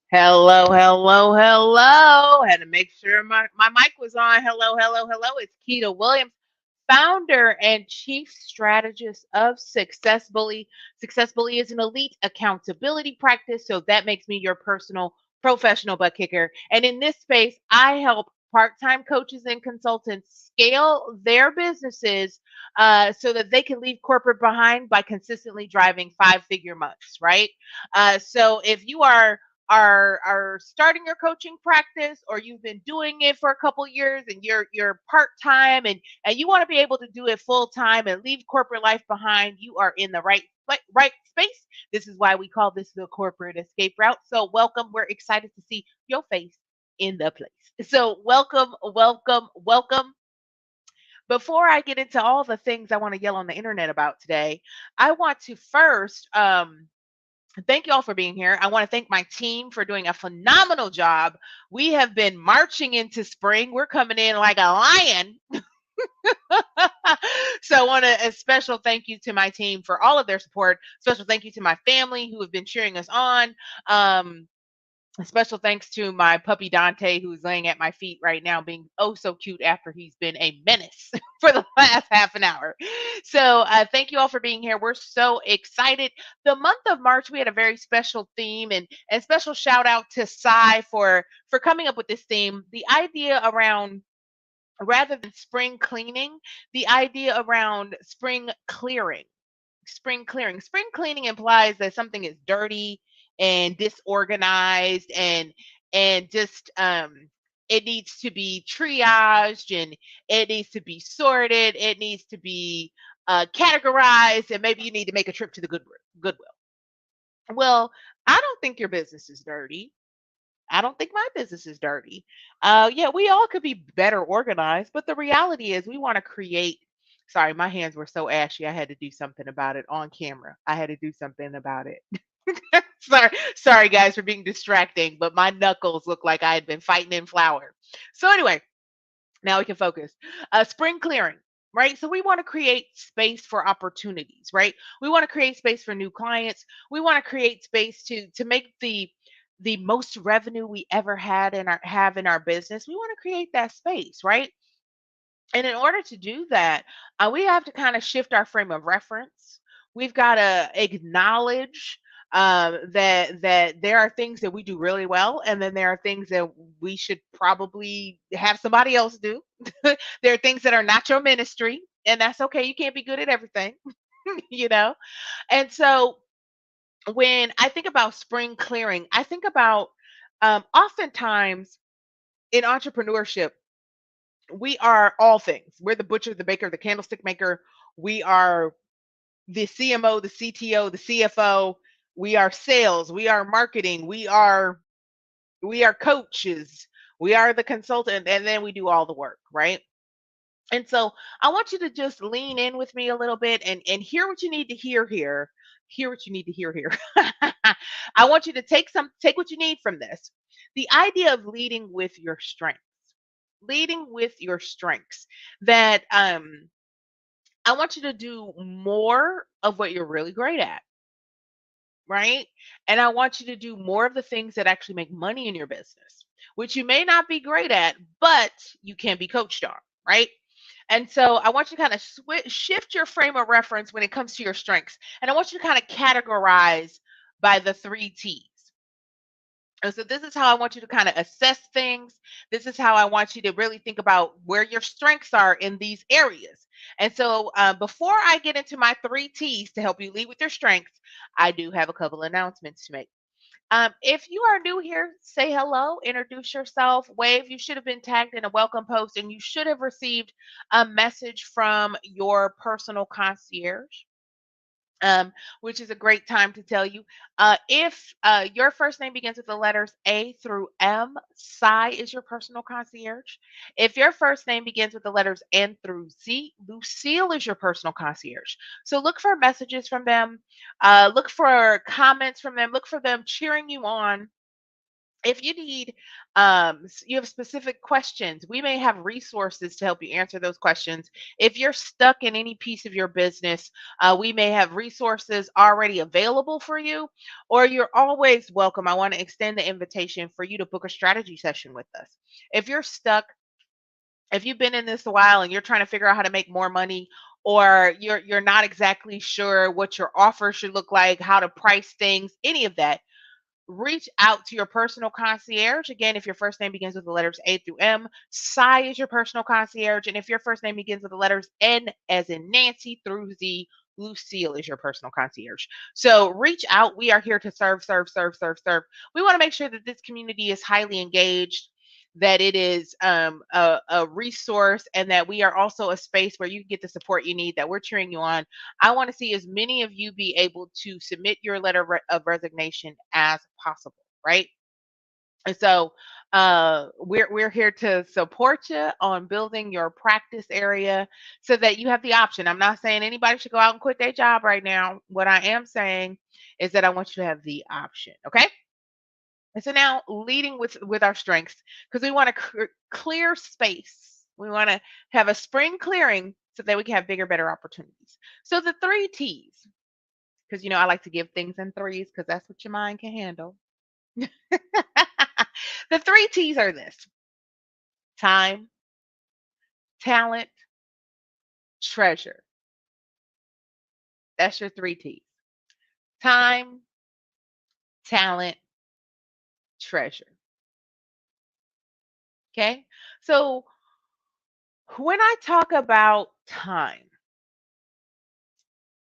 Hello, hello, hello. Had to make sure my mic was on. Hello, hello, hello. It's Keita Williams, founder and chief strategist of Success Bully. Success Bully is an elite accountability practice, so that makes me your personal professional butt kicker. And in this space, I help part-time coaches and consultants scale their businesses so that they can leave corporate behind by consistently driving five-figure months, right? So if you are starting your coaching practice, or you've been doing it for a couple years and you're part-time, and you want to be able to do it full time and leave corporate life behind, you are in the right space. This is why we call this the corporate escape route. So welcome. We're excited to see your face in the place. So welcome, welcome, welcome. Before I get into all the things I want to yell on the internet about today, I want to first thank you all for being here. I want to thank my team for doing a phenomenal job. We have been marching into spring. We're coming in like a lion. So I want a special thank you to my team for all of their support. Special thank you to my family who have been cheering us on. A special thanks to my puppy Dante, who's laying at my feet right now, being oh so cute after he's been a menace for the last half an hour. So, thank you all for being here. We're so excited. The month of March, we had a very special theme, and special shout out to Sai for coming up with this theme. The idea around, rather than spring cleaning, the idea around spring clearing. Spring cleaning implies that something is dirty and disorganized, and just it needs to be triaged, and it needs to be sorted, it needs to be categorized, and maybe you need to make a trip to the Goodwill. Well, I don't think your business is dirty. I don't think my business is dirty. Yeah, we all could be better organized, but the reality is we want to create. Sorry, my hands were so ashy. I had to do something about it on camera. I had to do something about it. Sorry, guys, for being distracting, but my knuckles look like I had been fighting in flour. So anyway, now we can focus. Spring clearing, right? So we want to create space for opportunities, right? We want to create space for new clients. We want to create space to make the most revenue we ever had in our have in our business. We want to create that space, right? And in order to do that, we have to kind of shift our frame of reference. We've got to acknowledge that there are things that we do really well, and then there are things that we should probably have somebody else do. There are things that are not your ministry, and that's okay. You can't be good at everything, you know. And so when I think about spring clearing, I think about oftentimes in entrepreneurship, we are all things. We're the butcher, the baker, the candlestick maker. We are the CMO, the CTO, the CFO. We are sales. We are marketing. We are coaches. We are the consultant, and then we do all the work, right? And so I want you to just lean in with me a little bit and hear what you need to hear here. Hear what you need to hear here. I want you to take what you need from this. The idea of leading with your strengths. Leading with your strengths. That I want you to do more of what you're really great at, right? And I want you to do more of the things that actually make money in your business, which you may not be great at, but you can be coached on, right? And so I want you to kind of shift your frame of reference when it comes to your strengths. And I want you to kind of categorize by the three T's. And so this is how I want you to kind of assess things. This is how I want you to really think about where your strengths are in these areas. And so before I get into my three T's to help you lead with your strengths, I do have a couple announcements to make. If you are new here, say hello, introduce yourself, wave. You should have been tagged in a welcome post, and you should have received a message from your personal concierge, which is a great time to tell you. If your first name begins with the letters A through M, Sai is your personal concierge. If your first name begins with the letters N through Z, Lucille is your personal concierge. So look for messages from them, look for comments from them, look for them cheering you on If you need, you have specific questions, we may have resources to help you answer those questions. If you're stuck in any piece of your business, we may have resources already available for you, or you're always welcome. I want to extend the invitation for you to book a strategy session with us. If you're stuck, if you've been in this a while and you're trying to figure out how to make more money, or you're not exactly sure what your offer should look like, how to price things, any of that, reach out to your personal concierge. Again, if your first name begins with the letters A through M, Sai is your personal concierge. And if your first name begins with the letters N as in Nancy through Z, Lucille is your personal concierge. So reach out. We are here to serve, serve, serve, serve, serve. We want to make sure that this community is highly engaged, that it is a resource, and that we are also a space where you get the support you need, that we're cheering you on. I want to see as many of you be able to submit your letter of resignation as possible, right? And so we're here to support you on building your practice area so that you have the option. I'm not saying anybody should go out and quit their job right now. What I am saying is that I want you to have the option, okay? And so now leading with our strengths, because we want to clear space. We want to have a spring clearing so that we can have bigger, better opportunities. So the three T's, because I like to give things in threes because that's what your mind can handle. The three T's are this: time, talent, treasure. That's your three T's: time, talent, treasure. Okay. So when I talk about time,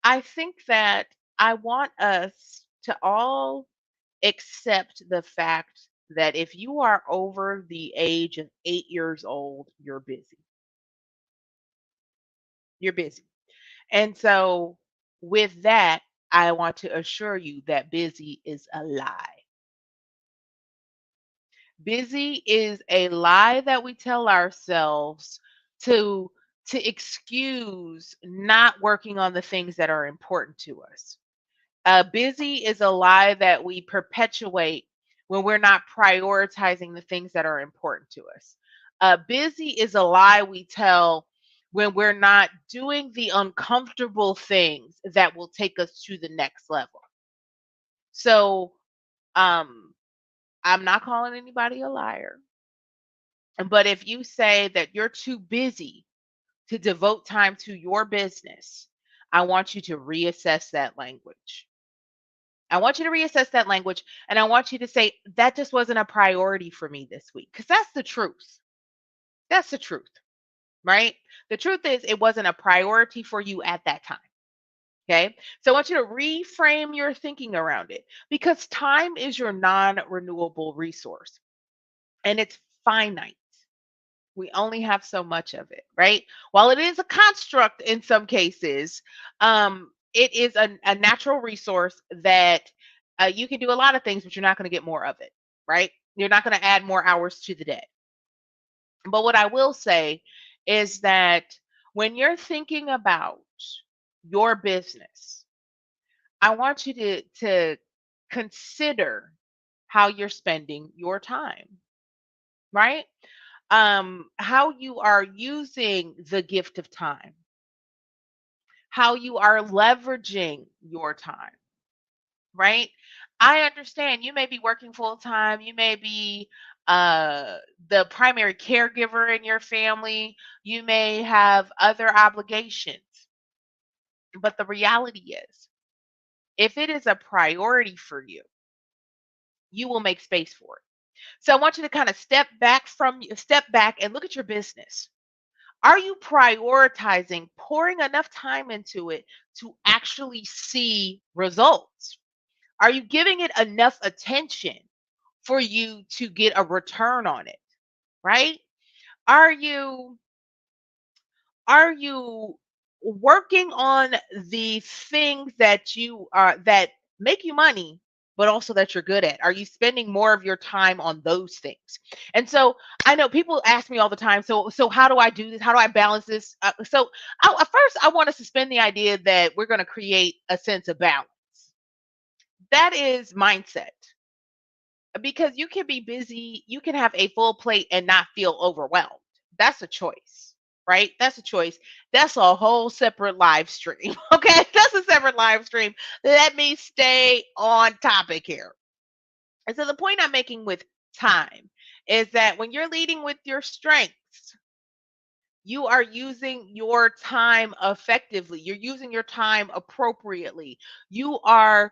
I think that I want us to all accept the fact that if you are over the age of 8 years old, you're busy. You're busy. And so, with that, I want to assure you that busy is a lie. Busy is a lie that we tell ourselves to to excuse not working on the things that are important to us. Busy is a lie that we perpetuate when we're not prioritizing the things that are important to us. Busy is a lie we tell when we're not doing the uncomfortable things that will take us to the next level. So, um, I'm not calling anybody a liar, but if you say that you're too busy to devote time to your business, I want you to reassess that language. I want you to reassess that language, and I want you to say, that just wasn't a priority for me this week. Because that's the truth. That's the truth, right? The truth is, it wasn't a priority for you at that time. Okay. So I want you to reframe your thinking around it, because time is your non renewable resource and it's finite. We only have so much of it, right? While it is a construct in some cases, it is a natural resource that you can do a lot of things, but you're not going to get more of it, right? You're not going to add more hours to the day. But what I will say is that when you're thinking about your business, I want you to consider how you're spending your time, right? How you are using the gift of time, how you are leveraging your time, right? I understand you may be working full time, you may be the primary caregiver in your family, you may have other obligations, but the reality is, if it is a priority for you, you will make space for it. So I want you to kind of step back and look at your business. Are you prioritizing pouring enough time into it to actually see results? Are you giving it enough attention for you to get a return on it? Right? Are you are you working on the things that you are that make you money, but also that you're good at? Are you spending more of your time on those things? And so I know people ask me all the time, so how do I do this? How do I balance this? First, I want to suspend the idea that we're going to create a sense of balance. That is mindset. because you can be busy, you can have a full plate and not feel overwhelmed. That's a choice, right? That's a choice. That's a whole separate live stream. Okay, that's a separate live stream. Let me stay on topic here. And so the point I'm making with time is that when you're leading with your strengths, you are using your time effectively. You're using your time appropriately. You are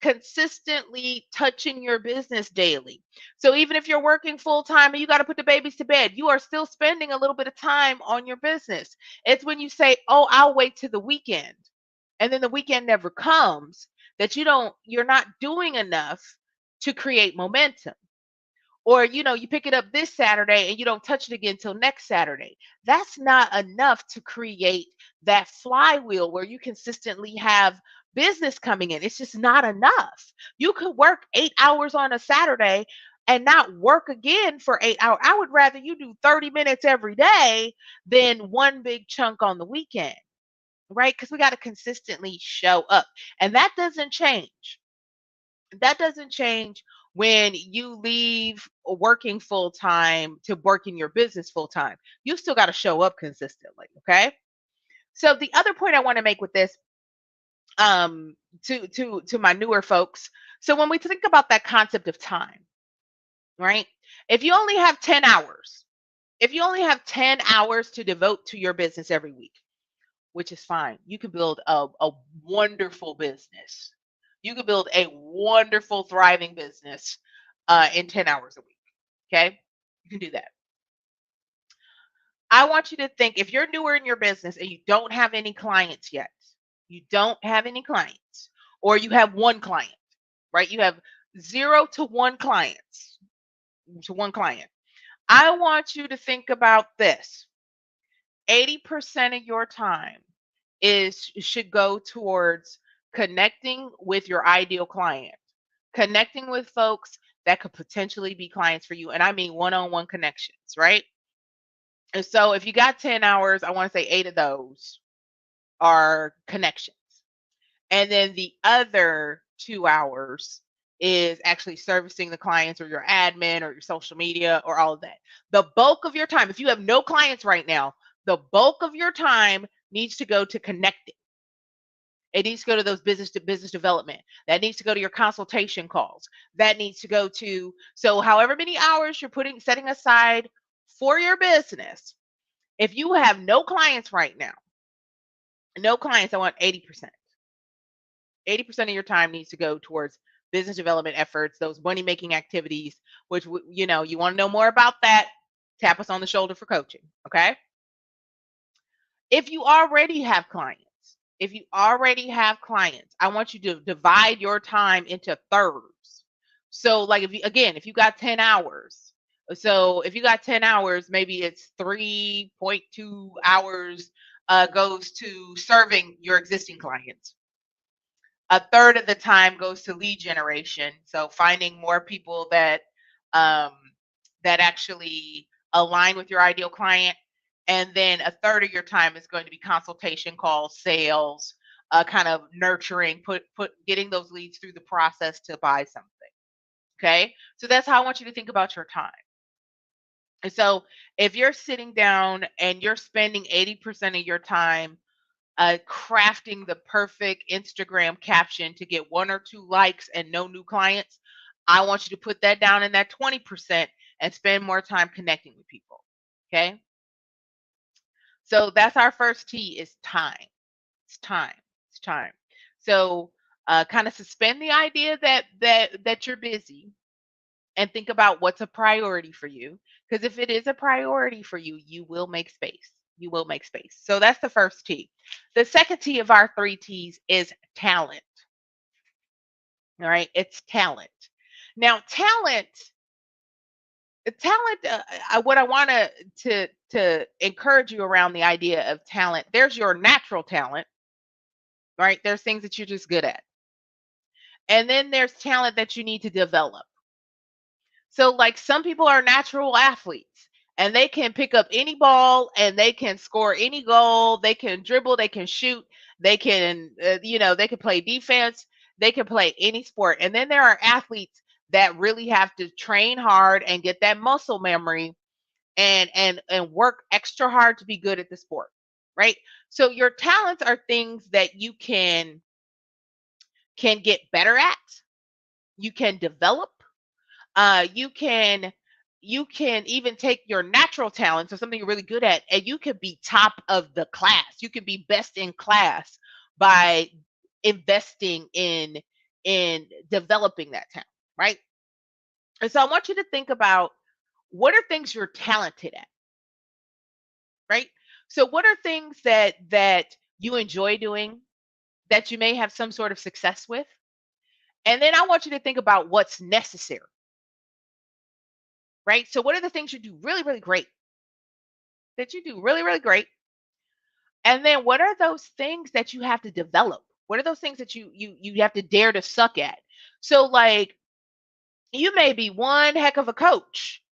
consistently touching your business daily. So even if you're working full time and you got to put the babies to bed, you are still spending a little bit of time on your business. It's when you say, "Oh, I'll wait to the weekend." And then the weekend never comes, that you're not doing enough to create momentum. Or, you pick it up this Saturday and you don't touch it again till next Saturday. That's not enough to create that flywheel where you consistently have business coming in. It's just not enough. You could work 8 hours on a Saturday and not work again for 8 hours. I would rather you do 30 minutes every day than one big chunk on the weekend, right? Because we got to consistently show up. And that doesn't change. That doesn't change when you leave working full time to work in your business full time. You still got to show up consistently. Okay. So the other point I want to make with this, um, to my newer folks. So when we think about that concept of time, right? If you only have 10 hours, if you only have 10 hours to devote to your business every week, which is fine. You can build a wonderful business. You can build a wonderful, thriving business in 10 hours a week. Okay. You can do that. I want you to think, if you're newer in your business and you don't have any clients yet, you don't have any clients, or you have one client, right? You have 0 to 1 clients, to one client. I want you to think about this. 80% of your time should go towards connecting with your ideal client, connecting with folks that could potentially be clients for you. And I mean one-on-one connections, right? And so if you got 10 hours, I want to say 8 of those are connections. And then the other 2 hours is actually servicing the clients or your admin or your social media or all of that. The bulk of your time, if you have no clients right now, the bulk of your time needs to go to connecting. It needs to go to those business to business development. That needs to go to your consultation calls. That needs to go to, so however many hours you're setting aside for your business. If you have no clients right now, no clients, I want 80%. 80% of your time needs to go towards business development efforts, those money making activities, which, you want to know more about that, tap us on the shoulder for coaching. Okay. If you already have clients, I want you to divide your time into thirds. So like if you got 10 hours, maybe it's 3.2 hours goes to serving your existing clients. A third of the time goes to lead generation. So finding more people that actually align with your ideal client. And then a third of your time is going to be consultation calls, sales, kind of nurturing, getting those leads through the process to buy something. Okay. So that's how I want you to think about your time. And so if you're sitting down and you're spending 80% of your time crafting the perfect Instagram caption to get 1 or 2 likes and no new clients, I want you to put that down in that 20% and spend more time connecting with people. Okay. So that's our first T, is time. It's time. It's time. So kind of suspend the idea that you're busy and think about what's a priority for you. Because if it is a priority for you, you will make space. You will make space. So that's the first T. The second T of our 3 T's is talent. All right. It's talent. Now, talent, what I want to encourage you around the idea of talent, there's your natural talent, right? There's things that you're just good at. And then there's talent that you need to develop. So like some people are natural athletes and they can pick up any ball and they can score any goal, they can dribble, they can shoot, they can they can play defense. They can play any sport. And then there are athletes that really have to train hard and get that muscle memory and work extra hard to be good at the sport, right? So your talents are things that you can get better at, you can develop, you can even take your natural talents or something you're really good at, and you can be top of the class. You can be best in class by investing in developing that talent, right? And so I want you to think about what are things you're talented at, right? So what are things that you enjoy doing that you may have some sort of success with? And then I want you to think about what's necessary, right? So what are the things you do really, really great that you do really, really great? And then what are those things that you have to develop? What are those things that you have to dare to suck at? So like you may be one heck of a coach,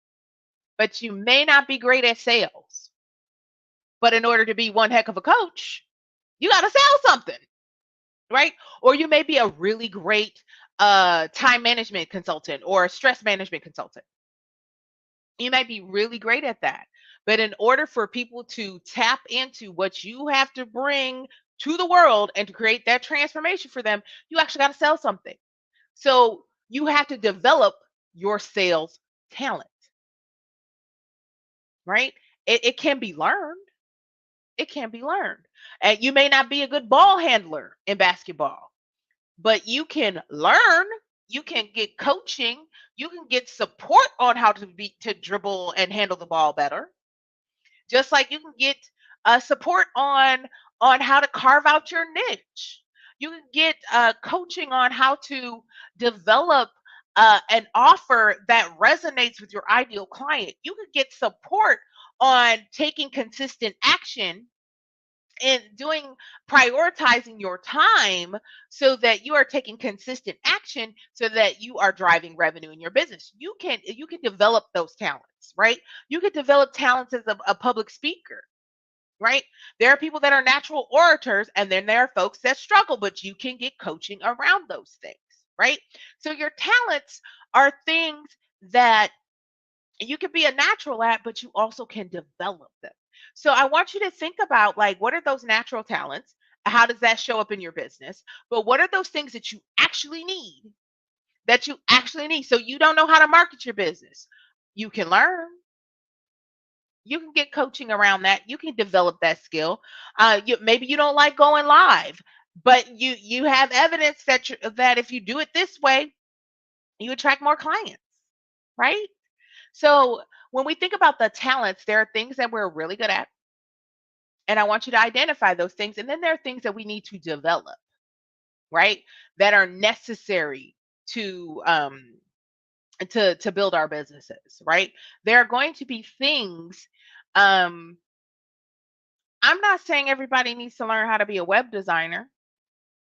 but you may not be great at sales. But in order to be one heck of a coach, you got to sell something, right? Or you may be a really great time management consultant or a stress management consultant. You might be really great at that. But in order for people to tap into what you have to bring to the world and to create that transformation for them, you actually got to sell something. So you have to develop your sales talent, right? It can be learned. It can be learned. And you may not be a good ball handler in basketball, but you can learn, you can get coaching, you can get support on how to dribble and handle the ball better. Just like you can get support on how to carve out your niche. You can get coaching on how to develop an offer that resonates with your ideal client. You can get support on taking consistent action and doing prioritizing your time so that you are taking consistent action so that you are driving revenue in your business. You can develop those talents, right? You can develop talents as a public speaker, right? There are people that are natural orators, and then there are folks that struggle, but you can get coaching around those things, right? So your talents are things that you can be a natural at, but you also can develop them. So I want you to think about like, what are those natural talents? How does that show up in your business? But what are those things that you actually need? That you actually need. So you don't know how to market your business. You can learn. You can get coaching around that. You can develop that skill. Maybe you don't like going live, but you have evidence that if you do it this way, you attract more clients, right? So when we think about the talents, there are things that we're really good at. And I want you to identify those things. And then there are things that we need to develop, right? That are necessary to to build our businesses, right? There are going to be things. Um, I'm not saying everybody needs to learn how to be a web designer,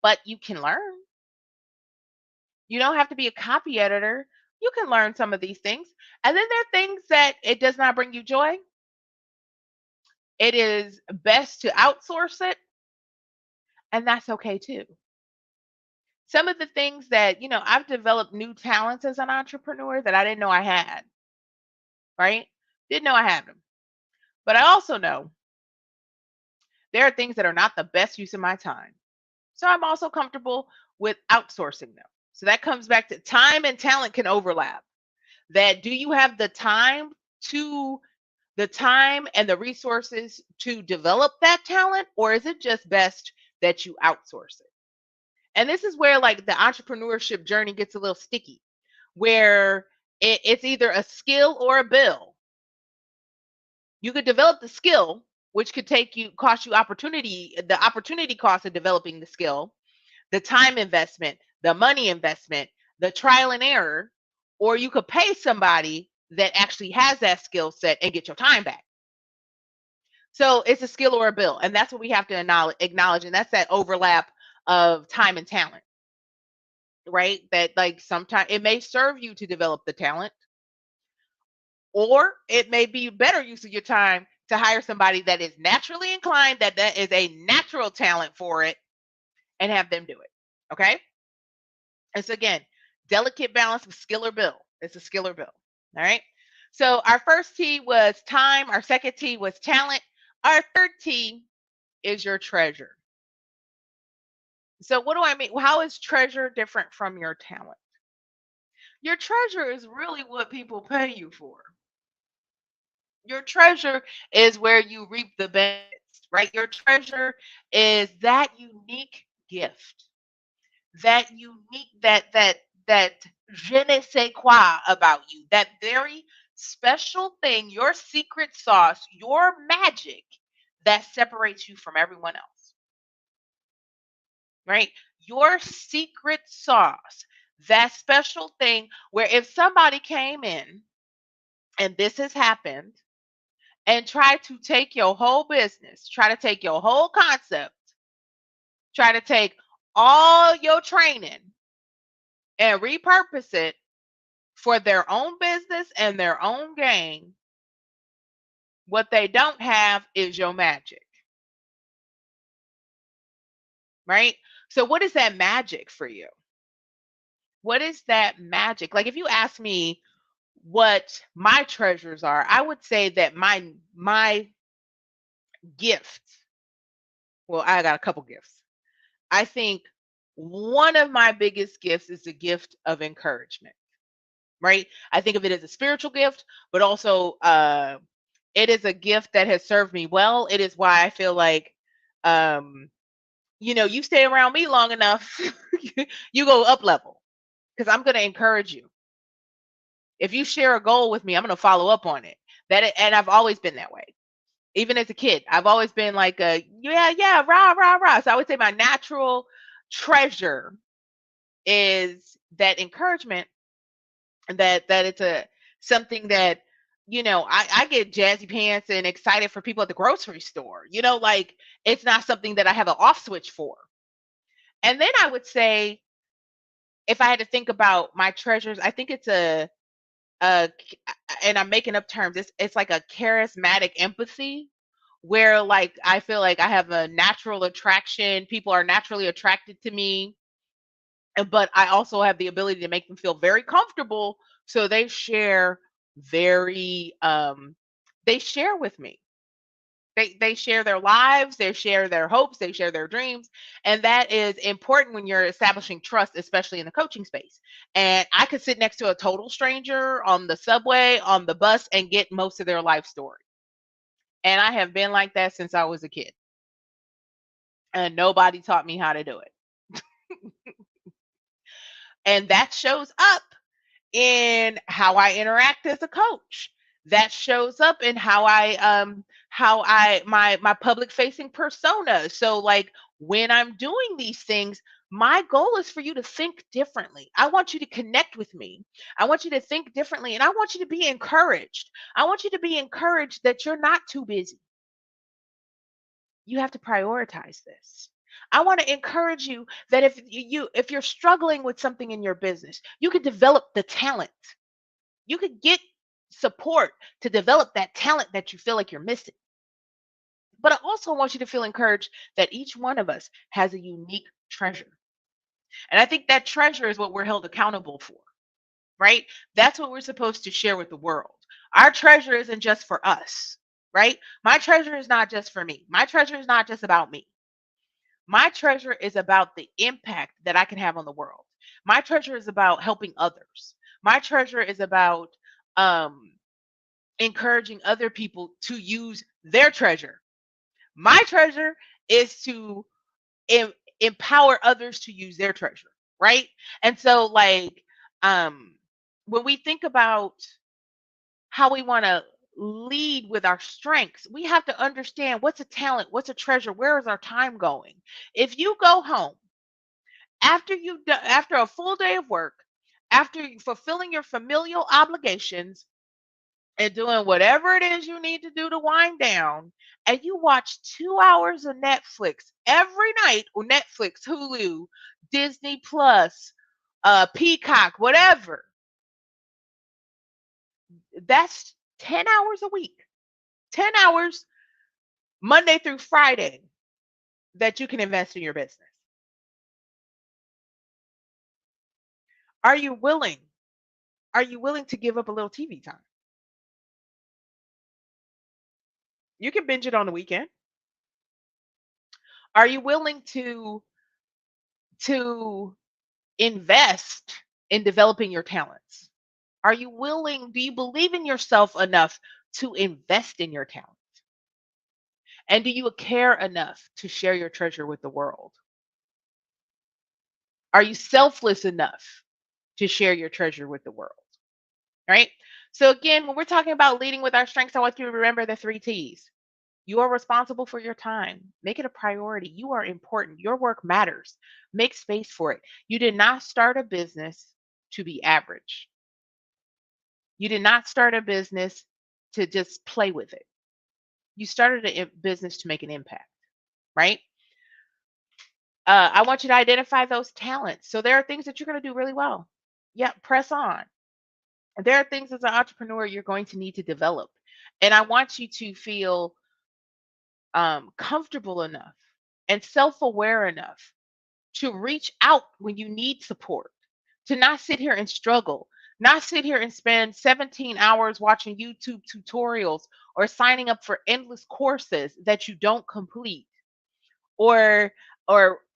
but you can learn. You don't have to be a copy editor. You can learn some of these things. And then there are things that it does not bring you joy. It is best to outsource it, and that's okay too. Some of the things that, I've developed new talents as an entrepreneur that I didn't know I had, right? Didn't know I had them. But I also know there are things that are not the best use of my time. So I'm also comfortable with outsourcing them. So that comes back to time and talent can overlap. That do you have the time and the resources to develop that talent, or is it just best that you outsource it? And this is where like the entrepreneurship journey gets a little sticky, where it's either a skill or a bill. You could develop the skill, which could cost you the opportunity cost of developing the skill, the time investment, the money investment, the trial and error, or you could pay somebody that actually has that skill set and get your time back. So it's a skill or a bill. And that's what we have to acknowledge. And that's that overlap of time and talent, right? That like sometimes it may serve you to develop the talent, or it may be better use of your time to hire somebody that is naturally inclined, that is a natural talent for it, and have them do it. Okay. It's again, delicate balance of skill or bill. It's a skill or bill. All right. So our first T was time. Our second T was talent. Our third T is your treasure. So what do I mean? How is treasure different from your talent? Your treasure is really what people pay you for. Your treasure is where you reap the benefits, right? Your treasure is that unique gift, that unique that je ne sais quoi about you, that very special thing, your secret sauce, your magic that separates you from everyone else, right? Your secret sauce, that special thing where if somebody came in and this has happened and try to take your whole business, try to take your whole concept, try to take all your training and repurpose it for their own business and their own gain, what they don't have is your magic, right? So, what is that magic for you? What is that magic? Like, if you ask me what my treasures are, I would say that my gift. Well, I got a couple gifts. I think one of my biggest gifts is the gift of encouragement, right? I think of it as a spiritual gift, but also it is a gift that has served me well. It is why I feel like, um, you stay around me long enough, you go up level because I'm going to encourage you. If you share a goal with me, I'm going to follow up on it. And I've always been that way. Even as a kid, I've always been like a yeah, yeah, rah, rah, rah. So I would say my natural treasure is that encouragement, and that it's a something that I get jazzy pants and excited for people at the grocery store. Like it's not something that I have an off switch for. And then I would say if I had to think about my treasures, I think it's a and I'm making up terms. It's like a charismatic empathy where like I feel like I have a natural attraction. People are naturally attracted to me, but I also have the ability to make them feel very comfortable. So very they share with me. They share their lives, they share their hopes, they share their dreams, and that is important when you're establishing trust, especially in the coaching space. And I could sit next to a total stranger on the subway, on the bus, and get most of their life story. And I have been like that since I was a kid, and nobody taught me how to do it. And that shows up in how I interact as a coach. That shows up in how I my public facing persona. So like when I'm doing these things, my goal is for you to think differently. I want you to connect with me. I want you to think differently and I want you to be encouraged. I want you to be encouraged that you're not too busy. You have to prioritize this. I want to encourage you that if you're struggling with something in your business, you could develop the talent. You could get support to develop that talent that you feel like you're missing. But I also want you to feel encouraged that each one of us has a unique treasure. And I think that treasure is what we're held accountable for, right? That's what we're supposed to share with the world. Our treasure isn't just for us, right? My treasure is not just for me. My treasure is not just about me. My treasure is about the impact that I can have on the world. My treasure is about helping others. My treasure is about um, encouraging other people to use their treasure. My treasure is to em- empower others to use their treasure, right? And so, like, um, when we think about how we want to lead with our strengths, we have to understand what's a talent, what's a treasure, where is our time going. If you go home after a full day of work, after fulfilling your familial obligations, and doing whatever it is you need to do to wind down, and you watch 2 hours of Netflix every night, or Netflix, Hulu, Disney Plus, Peacock, whatever, that's 10 hours a week. 10 hours Monday through Friday that you can invest in your business. Are you willing? Are you willing to give up a little TV time? You can binge it on the weekend. Are you willing to invest in developing your talents? Are you willing, do you believe in yourself enough to invest in your talent? And do you care enough to share your treasure with the world? Are you selfless enough to share your treasure with the world? Right? So again, when we're talking about leading with our strengths, I want you to remember the 3 T's. You are responsible for your time. Make it a priority. You are important. Your work matters. Make space for it. You did not start a business to be average. You did not start a business to just play with it. You started a business to make an impact, right? I want you to identify those talents. So there are things that you're going to do really well. Yeah, press on. There are things as an entrepreneur you're going to need to develop. And I want you to feel comfortable enough and self aware enough to reach out when you need support, to not sit here and struggle, not sit here and spend 17 hours watching YouTube tutorials or signing up for endless courses that you don't complete, or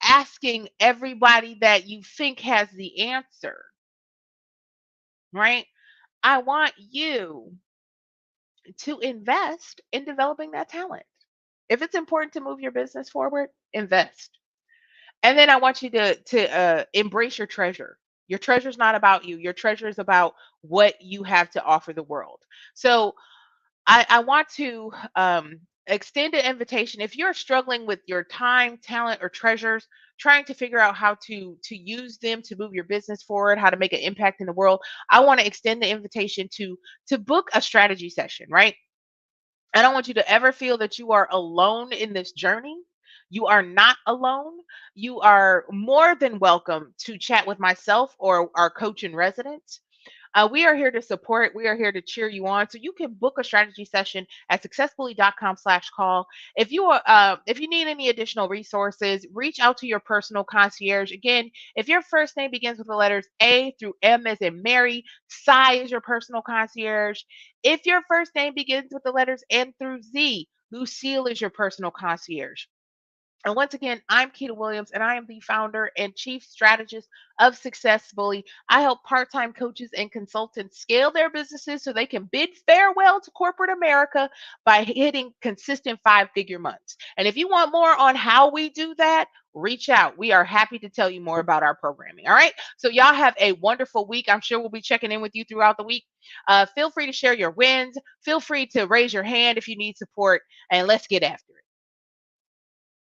asking everybody that you think has the answer, right? I want you to invest in developing that talent. If it's important to move your business forward, invest. And then I want you to embrace your treasure. Your treasure is not about you. Your treasure is about what you have to offer the world. So I want to extend an invitation. If you're struggling with your time, talent, or treasures, trying to figure out how to use them to move your business forward, how to make an impact in the world, I want to extend the invitation to book a strategy session. Right? I don't want you to ever feel that you are alone in this journey. You are not alone. You are more than welcome to chat with myself or our coach in residence. We are here to support. We are here to cheer you on. So you can book a strategy session at successfully.com/call. If you need any additional resources, reach out to your personal concierge. Again, if your first name begins with the letters A through M as in Mary, Cy is your personal concierge. If your first name begins with the letters N through Z, Lucille is your personal concierge. And once again, I'm Keita Williams, and I am the founder and chief strategist of Success Bully. I help part time coaches and consultants scale their businesses so they can bid farewell to corporate America by hitting consistent 5-figure months. And if you want more on how we do that, reach out. We are happy to tell you more about our programming. All right. So, y'all have a wonderful week. I'm sure we'll be checking in with you throughout the week. Feel free to share your wins. Feel free to raise your hand if you need support, and let's get after it.